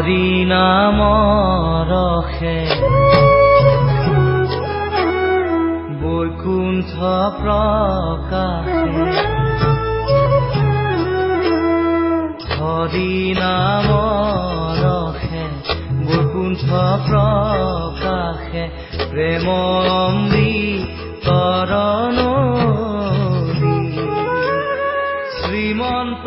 হৰি নাম ৰসে বৈকুণ্ঠ প্ৰকাশে হৰি নাম ৰসে বৈকুণ্ঠ প্ৰকাশে প্ৰেম অমৃতৰ নদী শ্ৰীমন্ত